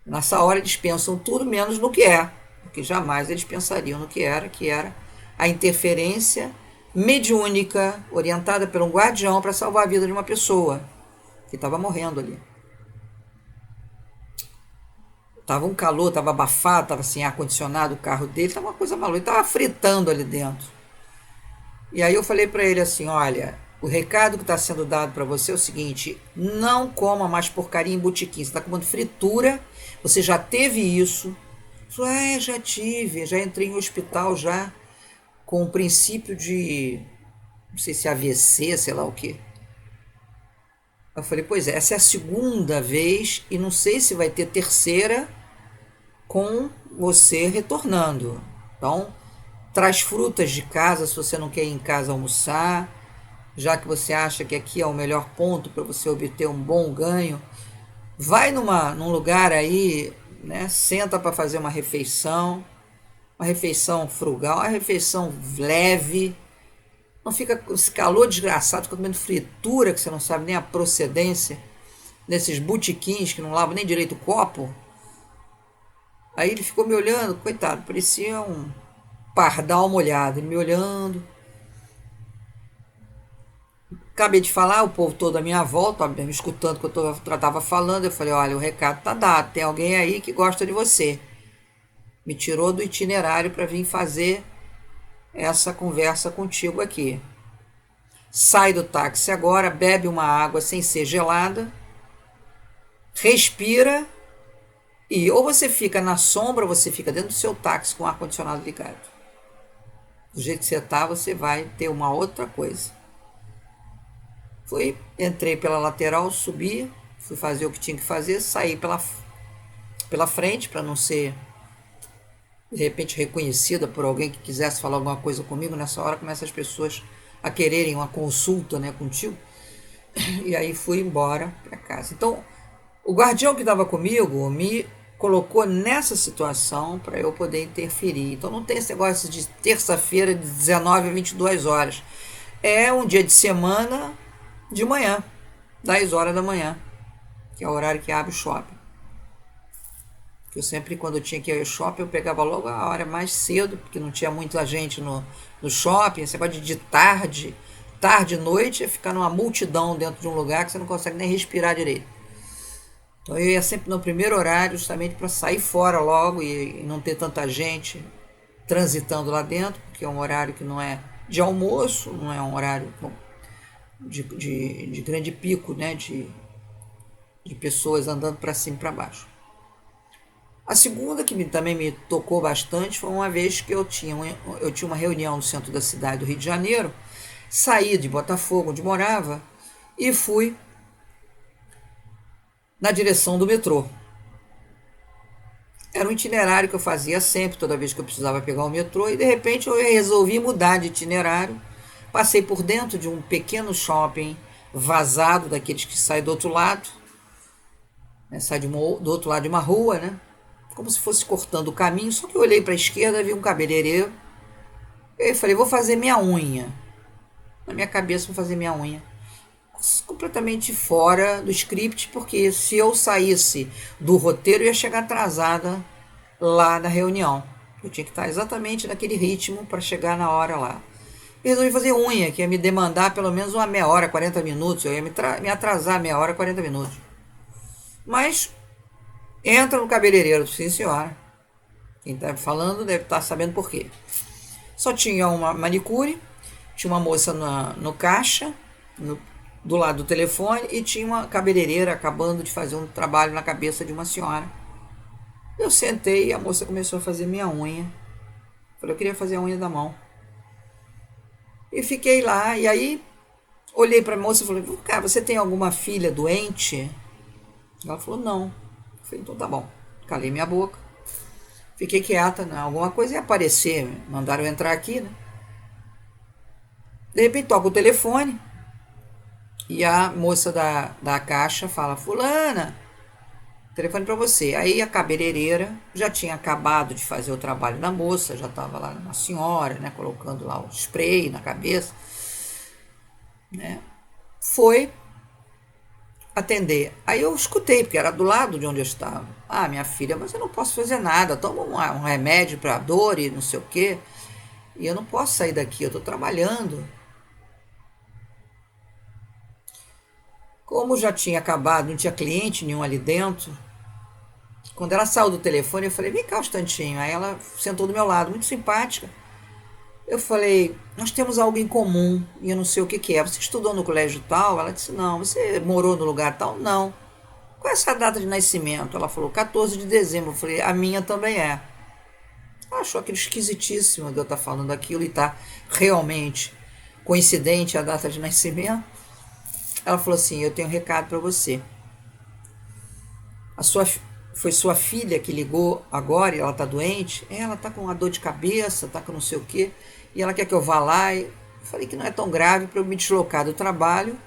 Nessa hora eles pensam tudo menos no que é, porque jamais eles pensariam no que era a interferência mediúnica orientada por um guardião para salvar a vida de uma pessoa que estava morrendo ali. Tava um calor, tava abafado, tava sem ar-condicionado o carro dele, tava uma coisa maluca, ele tava fritando ali dentro. E aí eu falei para ele assim, olha, o recado que está sendo dado para você é o seguinte, não coma mais porcaria em botequim, você está comendo fritura, você já teve isso. Ele falou, já tive, já entrei em hospital já com o princípio de, não sei se AVC, sei lá o quê. Eu falei, pois é, essa é a segunda vez e não sei se vai ter terceira com você retornando. Então, traz frutas de casa se você não quer ir em casa almoçar, já que você acha que aqui é o melhor ponto para você obter um bom ganho. Vai num lugar aí, né? Senta para fazer uma refeição frugal, uma refeição leve. Não fica com esse calor desgraçado, fica comendo fritura que você não sabe nem a procedência, nesses botequins que não lavam nem direito o copo. Aí ele ficou me olhando, coitado, parecia um pardal molhado, ele me olhando. Acabei de falar, o povo todo à minha volta, me escutando o que eu estava falando. Eu falei, olha, o recado tá dado, tem alguém aí que gosta de você. Me tirou do itinerário para vir fazer essa conversa contigo aqui. Sai do táxi agora, bebe uma água sem ser gelada, respira e ou você fica na sombra ou você fica dentro do seu táxi com o ar-condicionado ligado. Do jeito que você está, você vai ter uma outra coisa. Entrei pela lateral, subi, fui fazer o que tinha que fazer, saí pela frente para não ser de repente reconhecida por alguém que quisesse falar alguma coisa comigo. Nessa hora começam as pessoas a quererem uma consulta, né, contigo. E aí fui embora para casa. Então, o guardião que estava comigo me colocou nessa situação para eu poder interferir. Então não tem esse negócio de terça-feira de 19 a 22 horas. É um dia de semana de manhã, 10 horas da manhã, que é o horário que abre o shopping. Eu sempre, quando eu tinha que ir ao shopping, eu pegava logo a hora mais cedo, porque não tinha muita gente no shopping. Você pode ir de tarde, noite, é ficar numa multidão dentro de um lugar que você não consegue nem respirar direito. Então eu ia sempre no primeiro horário, justamente para sair fora logo e não ter tanta gente transitando lá dentro, porque é um horário que não é de almoço, não é um horário de grande pico, né, de pessoas andando para cima e para baixo. A segunda que também me tocou bastante foi uma vez que eu tinha uma reunião no centro da cidade do Rio de Janeiro, saí de Botafogo, onde morava, e fui na direção do metrô. Era um itinerário que eu fazia sempre, toda vez que eu precisava pegar o metrô, e de repente eu resolvi mudar de itinerário. Passei por dentro de um pequeno shopping vazado, daqueles que sai do outro lado, né, sai do outro lado de uma rua, né? Como se fosse cortando o caminho, só que eu olhei para a esquerda e vi um cabeleireiro Eu falei, vou fazer minha unha. Na minha cabeça, vou fazer minha unha. Completamente fora do script, porque se eu saísse do roteiro, eu ia chegar atrasada lá na reunião. Eu tinha que estar exatamente naquele ritmo para chegar na hora lá. Eu resolvi fazer unha, que ia me demandar pelo menos uma meia hora, 40 minutos. Eu ia me atrasar meia hora, 40 minutos. Mas entra no cabeleireiro, sim senhora. Quem está falando deve estar sabendo por quê. Só tinha uma manicure, tinha uma moça no caixa, do lado do telefone, e tinha uma cabeleireira acabando de fazer um trabalho na cabeça de uma senhora. Eu sentei e a moça começou a fazer minha unha. Falei, eu queria fazer a unha da mão. E fiquei lá, e aí olhei para a moça e falei, cara, você tem alguma filha doente? Ela falou, não. Eu falei, então tá bom. Calei minha boca. Fiquei quieta, né? Alguma coisa ia aparecer. Mandaram eu entrar aqui, né? De repente toca o telefone e a moça da caixa fala, fulana, telefone para você. Aí a cabeleireira já tinha acabado de fazer o trabalho da moça, já estava lá uma senhora, né, colocando lá o spray na cabeça, né? Foi atender. Aí eu escutei, porque era do lado de onde eu estava. Ah, minha filha, mas eu não posso fazer nada. Toma um remédio para dor e não sei o quê. E eu não posso sair daqui, eu estou trabalhando. Como já tinha acabado, não tinha cliente nenhum ali dentro, quando ela saiu do telefone, eu falei, vem cá um instantinho. Aí ela sentou do meu lado, muito simpática. Eu falei, nós temos algo em comum e eu não sei o que que é. Você estudou no colégio tal? Ela disse, não. Você morou no lugar tal? Não. Qual é essa data de nascimento? Ela falou, 14 de dezembro. Eu falei, a minha também é. Ela achou aquilo esquisitíssimo de eu estar falando aquilo e estar realmente coincidente a data de nascimento. Ela falou assim, eu tenho um recado para você. Foi sua filha que ligou agora e ela está doente? Ela está com uma dor de cabeça, está com não sei o quê. E ela quer que eu vá lá. E eu falei que não é tão grave para eu me deslocar do trabalho.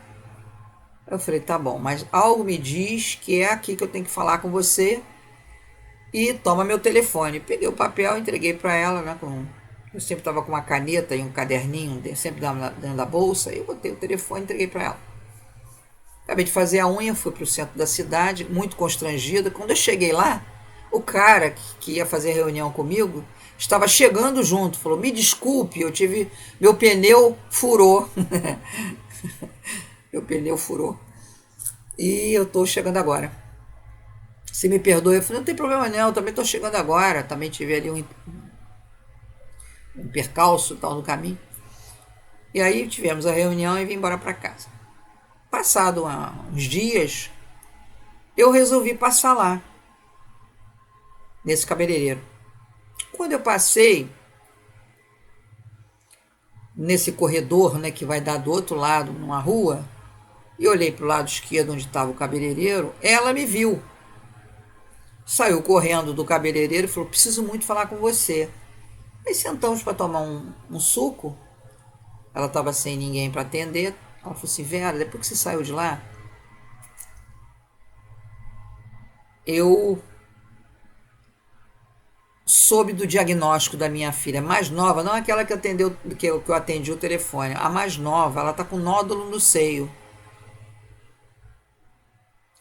Eu falei, tá bom, mas algo me diz que é aqui que eu tenho que falar com você. E toma meu telefone. Peguei o papel, entreguei para ela, né? Eu sempre estava com uma caneta e um caderninho, sempre dentro da bolsa. E eu botei o telefone e entreguei para ela. Acabei de fazer a unha, fui para o centro da cidade, muito constrangida. Quando eu cheguei lá, o cara que ia fazer reunião comigo estava chegando junto. Falou, me desculpe, meu pneu furou. Meu pneu furou. E eu estou chegando agora. Se me perdoe, eu falei, não tem problema não, eu também estou chegando agora. Também tive ali um percalço tal no caminho. E aí tivemos a reunião e vim embora para casa. Passado uns dias, eu resolvi passar lá, nesse cabeleireiro. Quando eu passei nesse corredor, né, que vai dar do outro lado, numa rua, e olhei para o lado esquerdo onde estava o cabeleireiro, ela me viu. Saiu correndo do cabeleireiro e falou, preciso muito falar com você. Aí sentamos para tomar um suco. Ela estava sem ninguém para atender. Ela falou assim, Vera, depois que você saiu de lá, eu soube do diagnóstico da minha filha mais nova, não aquela que atendeu, que eu atendi o telefone, a mais nova, ela está com nódulo no seio.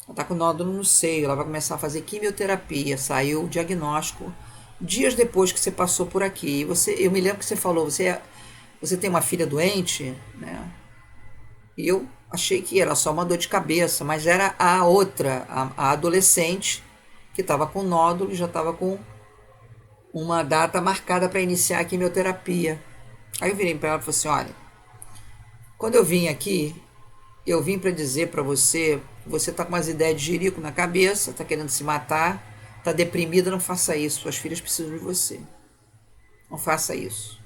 Ela está com nódulo no seio, ela vai começar a fazer quimioterapia. Saiu o diagnóstico dias depois que você passou por aqui. Eu me lembro que você falou, você tem uma filha doente, né? E eu achei que era só uma dor de cabeça, mas era a outra, a adolescente, que estava com nódulo e já estava com uma data marcada para iniciar a quimioterapia. Aí eu virei para ela e falei assim, olha, quando eu vim aqui, eu vim para dizer para você, você está com umas ideias de jirico na cabeça, está querendo se matar, está deprimida, não faça isso, suas filhas precisam de você. Não faça isso.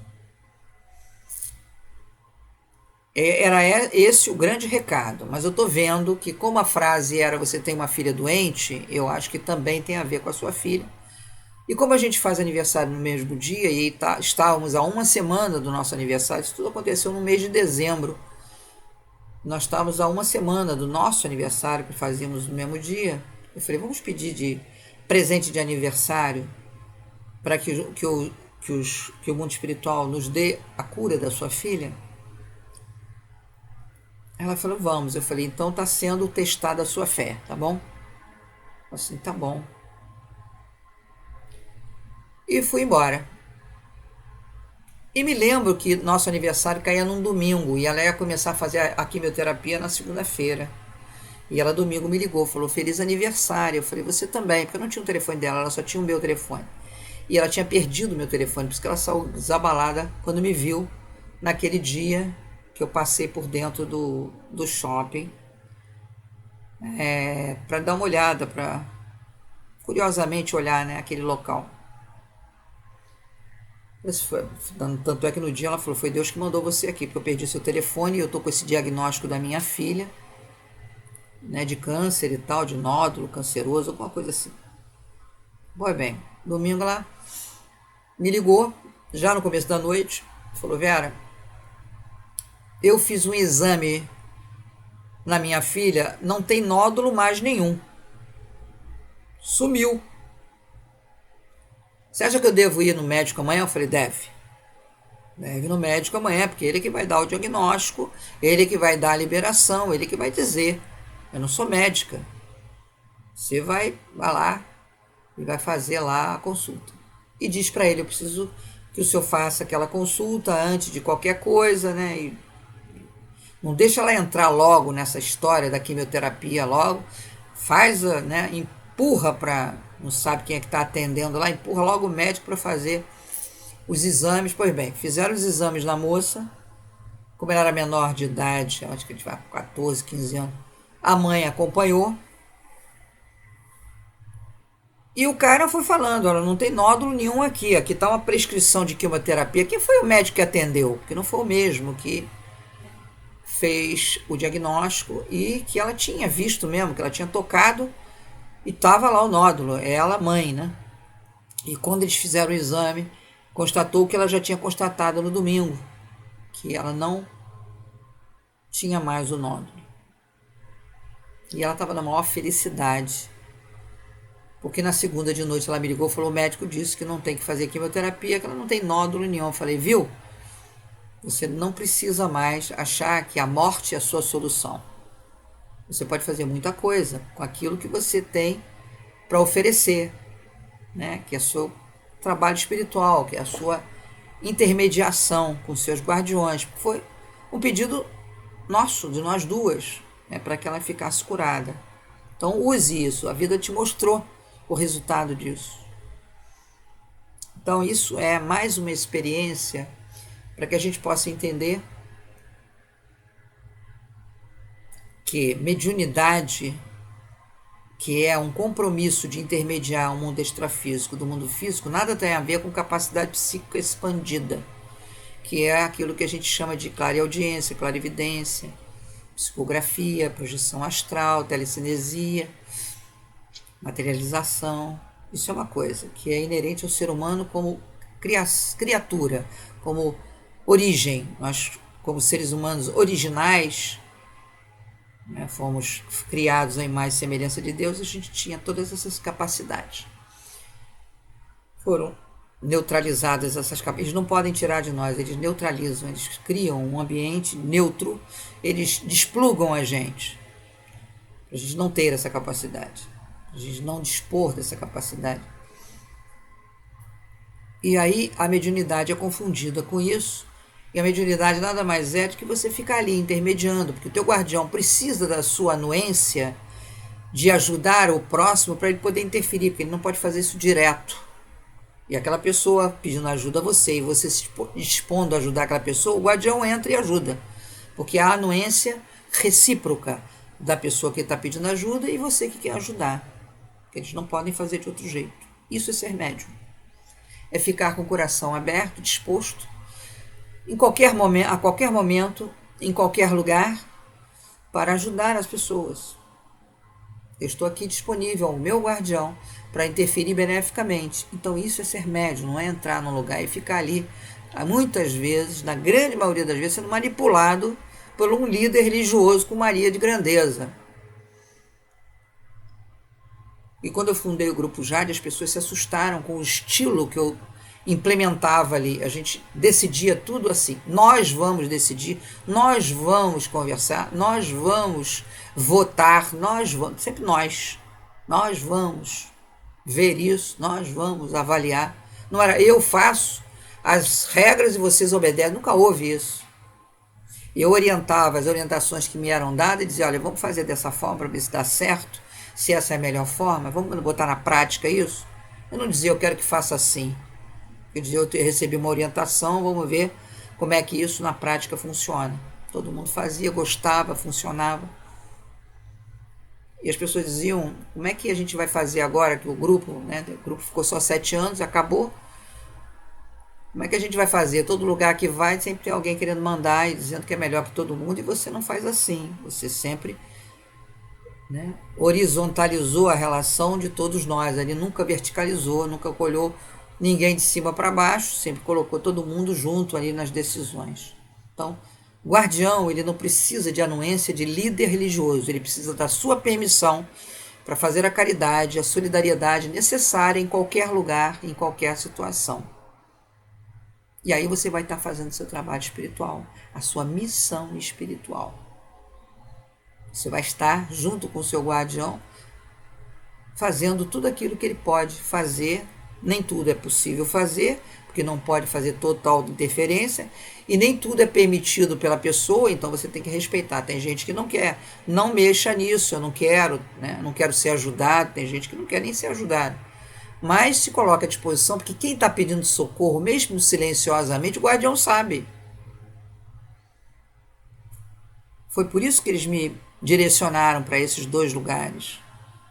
Era esse o grande recado, mas eu estou vendo que como a frase era você tem uma filha doente, eu acho que também tem a ver com a sua filha. E como a gente faz aniversário no mesmo dia, e estávamos a uma semana do nosso aniversário, isso tudo aconteceu no mês de dezembro. Nós estávamos a uma semana do nosso aniversário, que fazíamos no mesmo dia. Eu falei, vamos pedir de presente de aniversário para que que o mundo espiritual nos dê a cura da sua filha? Ela falou, vamos. Eu falei, então está sendo testada a sua fé, tá bom? Assim, tá bom. E fui embora. E me lembro que nosso aniversário caía num domingo e ela ia começar a fazer a quimioterapia na segunda-feira. E ela domingo me ligou, falou, feliz aniversário. Eu falei, você também, porque eu não tinha o telefone dela, ela só tinha o meu telefone. E ela tinha perdido o meu telefone, por isso que ela saiu desabalada quando me viu naquele dia que eu passei por dentro do shopping para dar uma olhada, para curiosamente olhar, né, aquele local. Tanto é que no dia ela falou, foi Deus que mandou você aqui, porque eu perdi seu telefone e eu tô com esse diagnóstico da minha filha, né, de câncer e tal, de nódulo canceroso, alguma coisa assim. Pois bem, domingo ela me ligou, já no começo da noite, falou, Vera, eu fiz um exame na minha filha, não tem nódulo mais nenhum. Sumiu. Você acha que eu devo ir no médico amanhã? Eu falei, deve. Deve ir no médico amanhã, porque ele que vai dar o diagnóstico, ele que vai dar a liberação, ele que vai dizer. Eu não sou médica. Você vai lá e vai fazer lá a consulta. E diz para ele, eu preciso que o senhor faça aquela consulta antes de qualquer coisa, né? E não deixa ela entrar logo nessa história da quimioterapia logo. Faz, né? Empurra para... Não sabe quem é que está atendendo lá, empurra logo o médico para fazer os exames. Pois bem, fizeram os exames na moça. Como ela era menor de idade, acho que ele tinha 14, 15 anos, a mãe acompanhou. E o cara foi falando, olha, não tem nódulo nenhum aqui. Aqui está uma prescrição de quimioterapia. Quem foi o médico que atendeu? Que não foi o mesmo que fez o diagnóstico e que ela tinha visto mesmo, que ela tinha tocado e estava lá o nódulo. É ela, mãe, né? E quando eles fizeram o exame, constatou o que ela já tinha constatado no domingo, que ela não tinha mais o nódulo. E ela estava na maior felicidade. Porque na segunda de noite ela me ligou e falou, o médico disse que não tem que fazer quimioterapia, que ela não tem nódulo nenhum. Eu falei, viu? Você não precisa mais achar que a morte é a sua solução. Você pode fazer muita coisa com aquilo que você tem para oferecer, né? Que é o seu trabalho espiritual, que é a sua intermediação com seus guardiões. Foi um pedido nosso, de nós duas, né? Para que ela ficasse curada. Então use isso, a vida te mostrou o resultado disso. Então isso é mais uma experiência para que a gente possa entender que mediunidade, que é um compromisso de intermediar o mundo extrafísico do mundo físico, nada tem a ver com capacidade psíquica expandida, que é aquilo que a gente chama de clareaudiência, clarividência, psicografia, projeção astral, telecinesia, materialização. Isso é uma coisa que é inerente ao ser humano como criatura, como origem. Nós, como seres humanos originais, né, fomos criados à imagem e semelhança de Deus, a gente tinha todas essas capacidades. Foram neutralizadas essas capacidades. Eles não podem tirar de nós, eles neutralizam, eles criam um ambiente neutro, eles desplugam a gente não ter essa capacidade, a gente não dispor dessa capacidade. E aí a mediunidade é confundida com isso, e a mediunidade nada mais é do que você ficar ali intermediando, porque o teu guardião precisa da sua anuência de ajudar o próximo para ele poder interferir, porque ele não pode fazer isso direto. E aquela pessoa pedindo ajuda a você, e você se dispondo a ajudar aquela pessoa, o guardião entra e ajuda, porque há a anuência recíproca da pessoa que está pedindo ajuda e você que quer ajudar, porque eles não podem fazer de outro jeito. Isso é ser médium. É ficar com o coração aberto, disposto, em qualquer momento, a qualquer momento, em qualquer lugar, para ajudar as pessoas. Eu estou aqui disponível ao meu guardião para interferir beneficamente. Então isso é ser médium, não é entrar num lugar e ficar ali, muitas vezes, na grande maioria das vezes, sendo manipulado por um líder religioso com Maria de grandeza. E quando eu fundei o Grupo Jade, as pessoas se assustaram com o estilo que eu implementava ali, a gente decidia tudo assim. Nós vamos decidir, nós vamos conversar, nós vamos votar, nós vamos, sempre nós vamos ver isso, nós vamos avaliar. Não era eu faço as regras e vocês obedecem, nunca houve isso. Eu orientava as orientações que me eram dadas e dizia, olha, vamos fazer dessa forma para ver se dá certo, se essa é a melhor forma, vamos botar na prática isso. Eu não dizia, eu quero que faça assim. Eu dizia, eu recebi uma orientação, vamos ver como é que isso na prática funciona. Todo mundo fazia, gostava, funcionava. E as pessoas diziam, como é que a gente vai fazer agora que o grupo, né, o grupo ficou só 7 anos, acabou. Como é que a gente vai fazer? Todo lugar que vai, sempre tem alguém querendo mandar e dizendo que é melhor que todo mundo, e você não faz assim. Você sempre, né, horizontalizou a relação de todos nós. Ele nunca verticalizou, nunca olhou ninguém de cima para baixo, sempre colocou todo mundo junto ali nas decisões. Então, o guardião, ele não precisa de anuência de líder religioso, ele precisa da sua permissão para fazer a caridade, a solidariedade necessária em qualquer lugar, em qualquer situação. E aí você vai estar fazendo seu trabalho espiritual, a sua missão espiritual. Você vai estar junto com o seu guardião, fazendo tudo aquilo que ele pode fazer. Nem tudo é possível fazer, porque não pode fazer total interferência, e nem tudo é permitido pela pessoa, então você tem que respeitar. Tem gente que não quer, não mexa nisso, eu não quero, né? Não quero ser ajudado, tem gente que não quer nem ser ajudado. Mas se coloca à disposição, porque quem está pedindo socorro, mesmo silenciosamente, o guardião sabe. Foi por isso que eles me direcionaram para esses 2 lugares,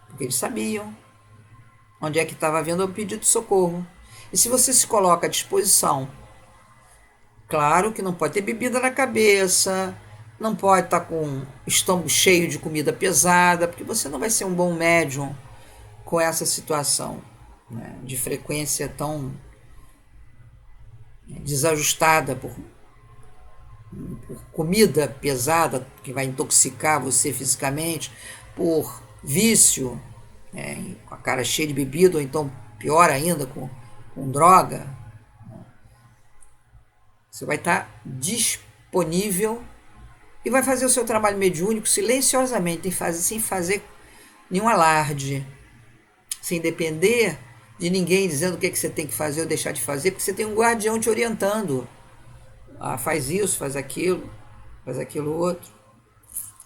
porque eles sabiam onde é que estava havendo o pedido de socorro. E se você se coloca à disposição, claro que não pode ter bebida na cabeça, não pode estar com o estômago cheio de comida pesada, porque você não vai ser um bom médium com essa situação, né, de frequência tão desajustada por comida pesada, que vai intoxicar você fisicamente, por vício, com a cara cheia de bebida, ou então, pior ainda, com droga. Você vai estar disponível e vai fazer o seu trabalho mediúnico silenciosamente, sem fazer nenhum alarde, sem depender de ninguém dizendo o que você tem que fazer ou deixar de fazer, porque você tem um guardião te orientando. Ah, faz isso, faz aquilo outro.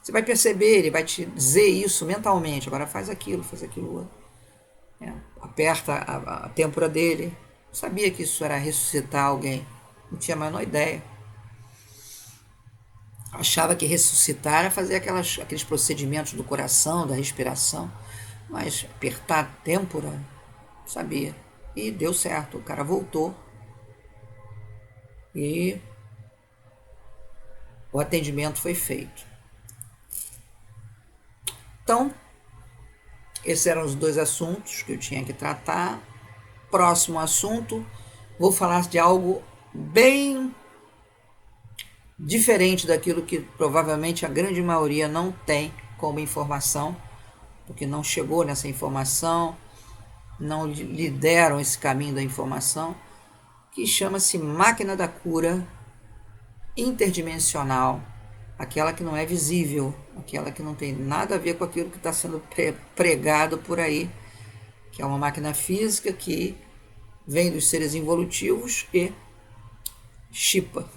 Você vai perceber, ele vai te dizer isso mentalmente, agora faz aquilo outro. Aperta a têmpora dele. Eu sabia que isso era ressuscitar alguém, não tinha a menor ideia. Achava que ressuscitar era fazer aqueles procedimentos do coração, da respiração, mas apertar a têmpora, sabia. E deu certo, o cara voltou e o atendimento foi feito. Então, esses eram os 2 assuntos que eu tinha que tratar. Próximo assunto, vou falar de algo bem diferente daquilo que provavelmente a grande maioria não tem como informação, porque não chegou nessa informação, não lhe deram esse caminho da informação, que chama-se máquina da cura interdimensional, aquela que não é visível, aquela que não tem nada a ver com aquilo que está sendo pregado por aí, que é uma máquina física que vem dos seres involutivos e chipa.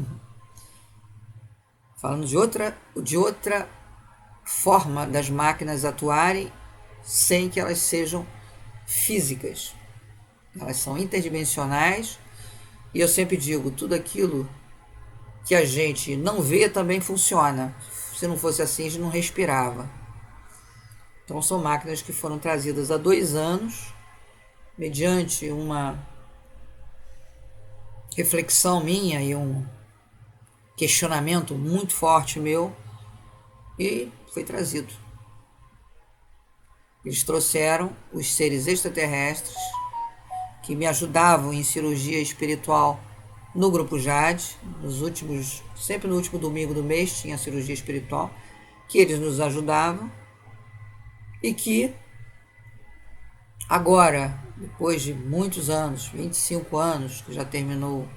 Falando de outra forma das máquinas atuarem sem que elas sejam físicas. Elas são interdimensionais e eu sempre digo, tudo aquilo que a gente não vê também funciona. Se não fosse assim, a gente não respirava. Então são máquinas que foram trazidas há 2 anos, mediante uma reflexão minha e um questionamento muito forte meu, e foi trazido. Eles trouxeram os seres extraterrestres que me ajudavam em cirurgia espiritual no Grupo Jade, sempre no último domingo do mês tinha cirurgia espiritual, que eles nos ajudavam e que agora, depois de muitos anos, 25 anos, que já terminou,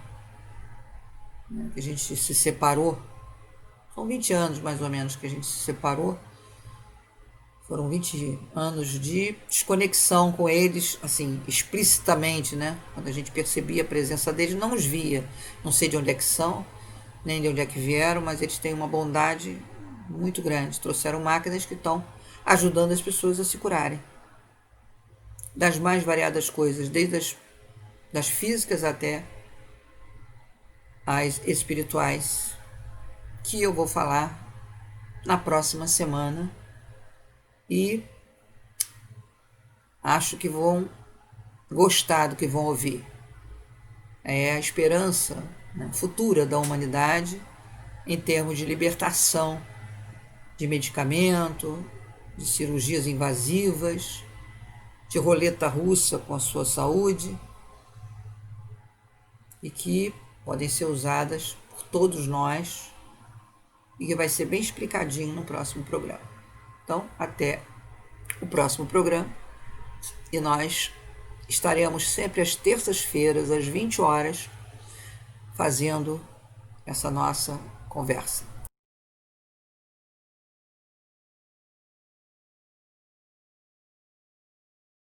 né, que a gente se separou, são 20 anos mais ou menos que a gente se separou, foram 20 anos de desconexão com eles, assim, explicitamente, né? Quando a gente percebia a presença deles, não os via, não sei de onde é que são, nem de onde é que vieram, mas eles têm uma bondade muito grande. Trouxeram máquinas que estão ajudando as pessoas a se curarem das mais variadas coisas, desde das físicas até as espirituais, que eu vou falar na próxima semana e acho que vão gostar do que vão ouvir. É a esperança, né, futura da humanidade em termos de libertação de medicamento, de cirurgias invasivas, de roleta russa com a sua saúde e que podem ser usadas por todos nós e que vai ser bem explicadinho no próximo programa. Então, até o próximo programa e nós estaremos sempre às terças-feiras, às 20 horas, fazendo essa nossa conversa.